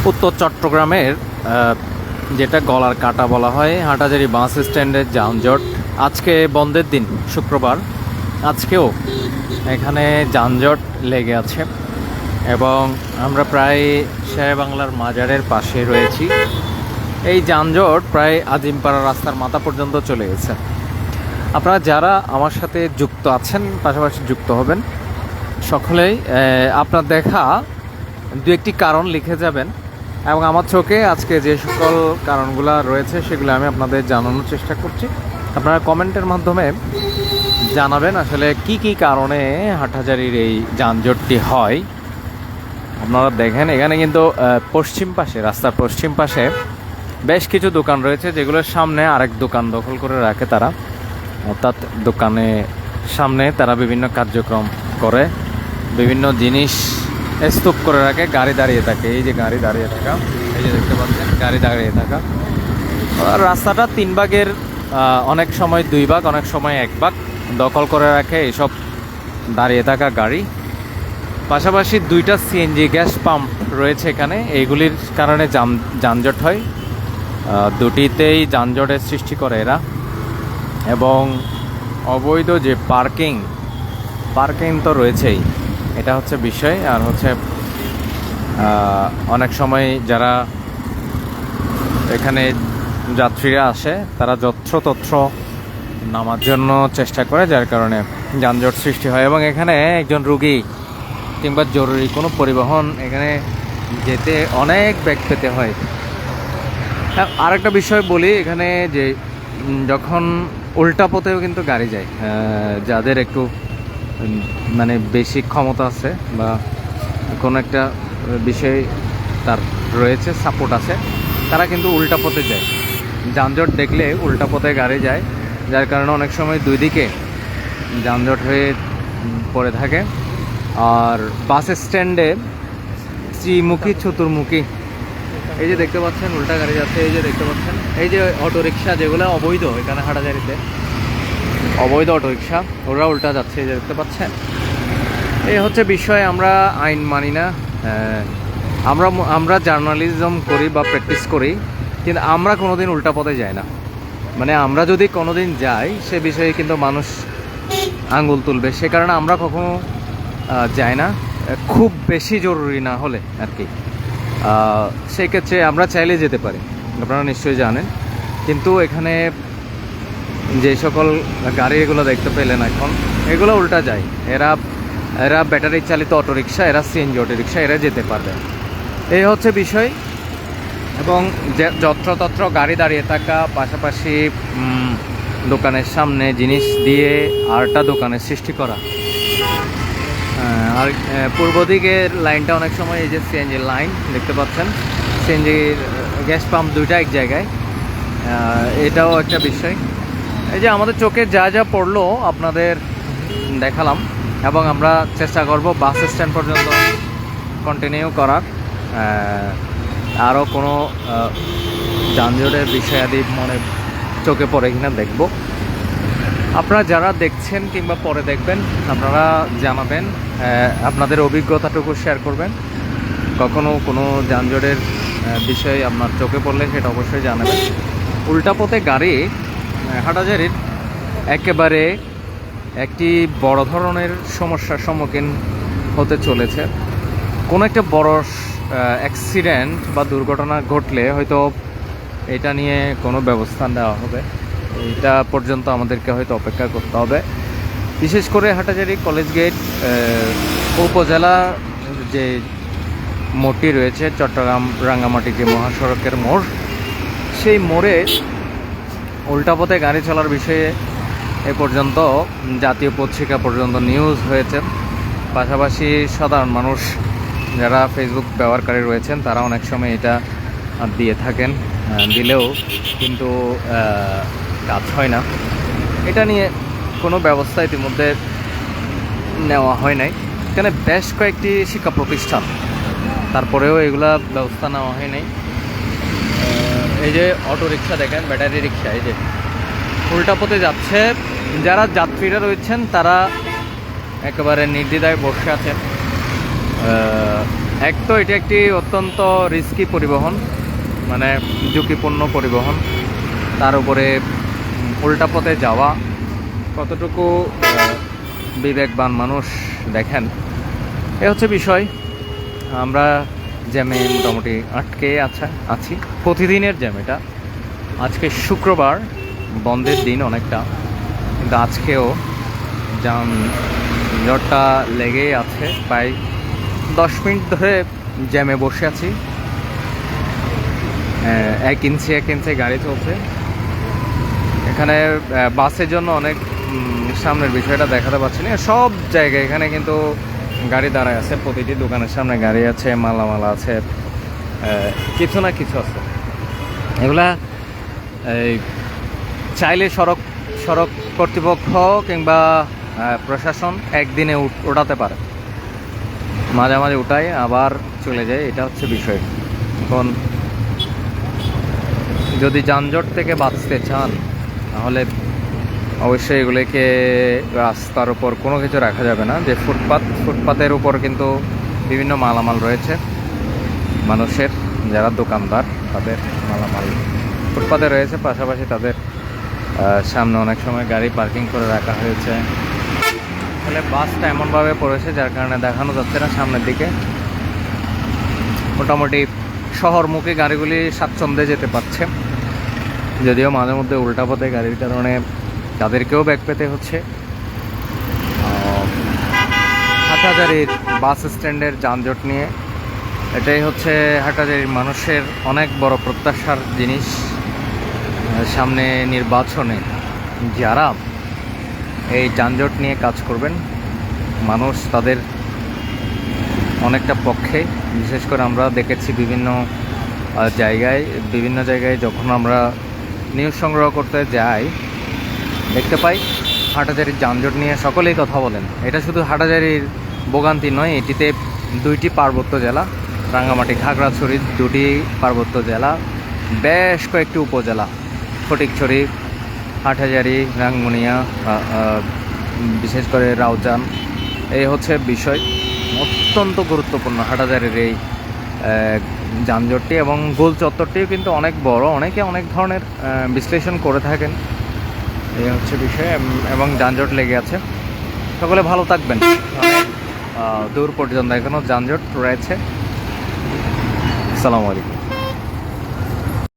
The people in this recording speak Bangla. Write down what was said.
উত্তর চট্টগ্রামের যেটা গলার কাটা বলা হয় হাটহাজারী বাস স্ট্যান্ডের যানজট। আজকে বন্ধের দিন, শুক্রবার, আজকেও এখানে যানজট লেগে আছে এবং আমরা প্রায় শেরেবাংলার মাজারের পাশে রয়েছি। এই যানজট প্রায় আজিমপাড়া রাস্তার মাথা পর্যন্ত চলে গেছে। আপনারা যারা আমার সাথে যুক্ত আছেন, পাশাপাশি যুক্ত হবেন, সকলেই আপনার দেখা দু একটি কারণ লিখে যাবেন এবং আমার চোখে আজকে যে সকল কারণগুলো রয়েছে সেগুলো আমি আপনাদের জানানোর চেষ্টা করছি। আপনারা কমেন্টের মাধ্যমে জানাবেন আসলে কি কি কারণে হাটহাজারীর এই যানজটটি হয়। আপনারা দেখেন এখানে কিন্তু পশ্চিম পাশে, রাস্তার পশ্চিম পাশে বেশ কিছু দোকান রয়েছে যেগুলোর সামনে আরেক দোকান দখল করে রাখে তারা, অর্থাৎ দোকানের সামনে তারা বিভিন্ন কার্যক্রম করে, বিভিন্ন জিনিস স্তূপ করে রাখে, গাড়ি দাঁড়িয়ে থাকে। এই যে গাড়ি দাঁড়িয়ে থাকা, এই যে দেখতে পাচ্ছেন গাড়ি দাঁড়িয়ে থাকা। রাস্তাটা 3 ভাগের অনেক সময় 2 ভাগ, অনেক সময় 1 ভাগ দখল করে রাখে এইসব দাঁড়িয়ে থাকা গাড়ি। পাশাপাশি 2টা সিএনজি গ্যাস পাম্প রয়েছে এখানে, এইগুলির কারণে যানজট হয়। দুটিতেই যানজটের সৃষ্টি করে এরা। এবং অবৈধ যে পার্কিং তো রয়েছেই, এটা হচ্ছে বিষয়। আর হচ্ছে অনেক সময় যারা এখানে যাত্রীরা আসে তারা যত্রতত্র নামার জন্য চেষ্টা করে, যার কারণে যানজট সৃষ্টি হয়। এবং এখানে একজন রুগী কিংবা জরুরি কোনো পরিবহন এখানে যেতে অনেক ব্যাগ পেতে হয়। আরেকটা বিষয় বলি, এখানে যে যখন উল্টা পথেও কিন্তু গাড়ি যায়, যাদের একটু মানে বেশি ক্ষমতা আছে বা কোনো একটা বিষয় তার রয়েছে, সাপোর্ট আছে, তারা কিন্তু উল্টা পথে যায়। যানজট দেখলে উল্টা পথে গাড়ি যায়, যার কারণে অনেক সময় 2 দিকে যানজট হয়ে পড়ে থাকে। আর বাস স্ট্যান্ডে ত্রিমুখী চতুর্মুখী, এই যে দেখতে পাচ্ছেন উল্টা গাড়ি যাচ্ছে, এই যে দেখতে পাচ্ছেন, এই যে অটোরিকশা যেগুলো অবৈধ এখানে হাটহাজারীতে, অবৈধ অটোরিকশা, ওরা উল্টা যাচ্ছে, এই যে দেখতে পাচ্ছেন। এই হচ্ছে বিষয়। আমরা আইন মানি না। আমরা জার্নালিজম করি বা প্র্যাকটিস করি, কিন্তু আমরা কোনোদিন উল্টা পথে যাই না। মানে আমরা যদি কোনোদিন যাই সে বিষয়ে কিন্তু মানুষ আঙ্গুল তুলবে, সে কারণে আমরা কখনো যাই না, খুব বেশি জরুরি না হলে আর কি। সেক্ষেত্রে আমরা চাইলে যেতে পারি, আপনারা নিশ্চয়ই জানেন। কিন্তু এখানে যে সকল গাড়ি এগুলো দেখতে পেলেন এখন, এগুলো উল্টা যায়। এরা ব্যাটারি চালিত অটোরিকশা, এরা সিএনজি অটোরিকশা, এরা যেতে পারবে। এই হচ্ছে বিষয়। এবং যত্রতত্র গাড়ি দাঁড়িয়ে থাকা, পাশাপাশি দোকানের সামনে জিনিস দিয়ে আরটা দোকানের সৃষ্টি করা। আর পূর্ব দিকের লাইনটা অনেক সময়, এই যে সিএনজির লাইন দেখতে পাচ্ছেন, সিএনজির গ্যাস পাম্প 2টা এক জায়গায়, এটাও একটা বিষয়। এই যে আমাদের চোখে যা যা পড়লো আপনাদের দেখালাম, এবং আমরা চেষ্টা করব বাস স্ট্যান্ড পর্যন্ত কন্টিনিউ করার। আরও কোনো যানজটের বিষয়াদি মনে চোখে পড়ে কিনা দেখব। আপনারা যারা দেখছেন কিংবা পরে দেখবেন, আপনারা জানাবেন, আপনাদের অভিজ্ঞতাটুকু শেয়ার করবেন। কখনো কোনো যানজটের বিষয় আপনার চোখে পড়লে সেটা অবশ্যই জানাবেন। উল্টা পথে গাড়ি হাটহাজারীর একেবারে একটি বড় ধরনের সমস্যার সম্মুখীন হতে চলেছে। কোনো একটা বড় অ্যাক্সিডেন্ট বা দুর্ঘটনা ঘটলে হয়তো এটা নিয়ে কোনো ব্যবস্থা নেওয়া হবে, এটা পর্যন্ত আমাদেরকে হয়তো অপেক্ষা করতে হবে। বিশেষ করে হাটহাজারী কলেজ গেট উপজেলা যে মোড়টি রয়েছে, চট্টগ্রাম রাঙ্গামাটি যে মহাসড়কের মোড়, সেই মোড়ে উল্টা পথে গাড়ি চলার বিষয়ে এ পর্যন্ত জাতীয় পত্রিকা পর্যন্ত নিউজ হয়েছে। পাশাপাশি সাধারণ মানুষ যারা ফেসবুক ব্যবহারকারী রয়েছেন তারা অনেক সময় এটা দিয়ে থাকেন, দিলেও কিন্তু কাজ হয় না। এটা নিয়ে কোনো ব্যবস্থা ইতিমধ্যে নেওয়া হয় নাই। এখানে বেশ কয়েকটি শিক্ষা প্রতিষ্ঠান, তারপরেও এগুলা ব্যবস্থা নেওয়া হয় নাই। এই যে অটোরিকশা দেখেন, ব্যাটারি রিক্সা, এই যে উল্টা পথে যাচ্ছে। যারা যাত্রীরা রয়েছেন তারা একেবারে নির্দ্বিধায় বসে আছেন। এক তো এটা একটি অত্যন্ত রিস্কি পরিবহন, মানে ঝুঁকিপূর্ণ পরিবহন, তার উপরে উল্টা পথে যাওয়া কতটুকু বিবেকবান মানুষ দেখেন, এ হচ্ছে বিষয়। আমরা জ্যামে মোটামুটি আটকে আছি, প্রতিদিনের জ্যাম এটা। আজকে শুক্রবার, বন্ধের দিন অনেকটা, কিন্তু আজকেও যানজটটা লেগেই আছে। প্রায় 10 মিনিট ধরে জ্যামে বসে আছি। 1 ইঞ্চি গাড়ি চলছে এখানে। বাসের জন্য অনেক সামনের বিষয়টা দেখাতে পারছি না। সব জায়গায় এখানে কিন্তু গাড়ি দাঁড়ায় আছে, প্রতিটি দোকানের সামনে গাড়ি আছে, মালামাল আছে, কিছু না কিছু আছে। এগুলা চাইলে সড়ক কর্তৃপক্ষ কিংবা প্রশাসন একদিনে ওঠাতে পারে, মাঝে মাঝে উঠায় আবার চলে যায়, এটা হচ্ছে বিষয়। এখন যদি যানজট থেকে বাঁচতে চান তাহলে অবশ্যই এগুলিকে রাস্তার উপর কোনো কিছু রাখা যাবে না। যে ফুটপাতের উপর কিন্তু বিভিন্ন মালামাল রয়েছে মানুষের, যারা দোকানদার তাদের মালামাল ফুটপাতে রয়েছে, পাশাপাশি তাদের সামনে অনেক সময় গাড়ি পার্কিং করে রাখা হয়েছে। তাহলে বাসটা এমনভাবে পড়েছে যার কারণে দেখানো যাচ্ছে না সামনের দিকে। মোটামুটি শহরমুখী গাড়িগুলি স্বাচ্ছন্দ্যে যেতে পারছে, যদিও মাঝে মধ্যে উল্টা পথে গাড়ির কারণে তাদেরকেও ব্যাক পেতে হচ্ছে। হাটহাজারীর বাস স্ট্যান্ডের যানজট নিয়ে এটাই হচ্ছে হাটহাজারীর মানুষের অনেক বড় প্রত্যাশার জিনিস। সামনে নির্বাচনে যারা এই যানজট নিয়ে কাজ করবেন, মানুষ তাদের অনেকটা পক্ষে। বিশেষ করে আমরা দেখেছি বিভিন্ন জায়গায় যখন আমরা নিউজ সংগ্রহ করতে যাই, দেখতে পাই হাটহাজারীর যানজট নিয়ে সকলেই কথা বলেন। এটা শুধু হাটহাজারীর ভোগান্তি নয়, এটিতে 2টি পার্বত্য জেলা, রাঙ্গামাটি, খাগড়াছড়ি 2টি পার্বত্য জেলা, বেশ কয়েকটি উপজেলা, ফটিকছড়ি, হাটহাজারী, রাঙ্গুনিয়া, বিশেষ করে রাউজান, এই হচ্ছে বিষয়। অত্যন্ত গুরুত্বপূর্ণ হাটহাজারীর এই যানজটটি, এবং গোল চত্বরটিও কিন্তু অনেক বড়। অনেকে অনেক ধরনের বিশ্লেষণ করে থাকেন, এই হচ্ছে বিষয়। এবং যানজট লেগে আছে। সকলে ভালো থাকবেন। অনেক দূর পর্যন্ত এখনও যানজট রয়েছে। আসসালামু আলাইকুম।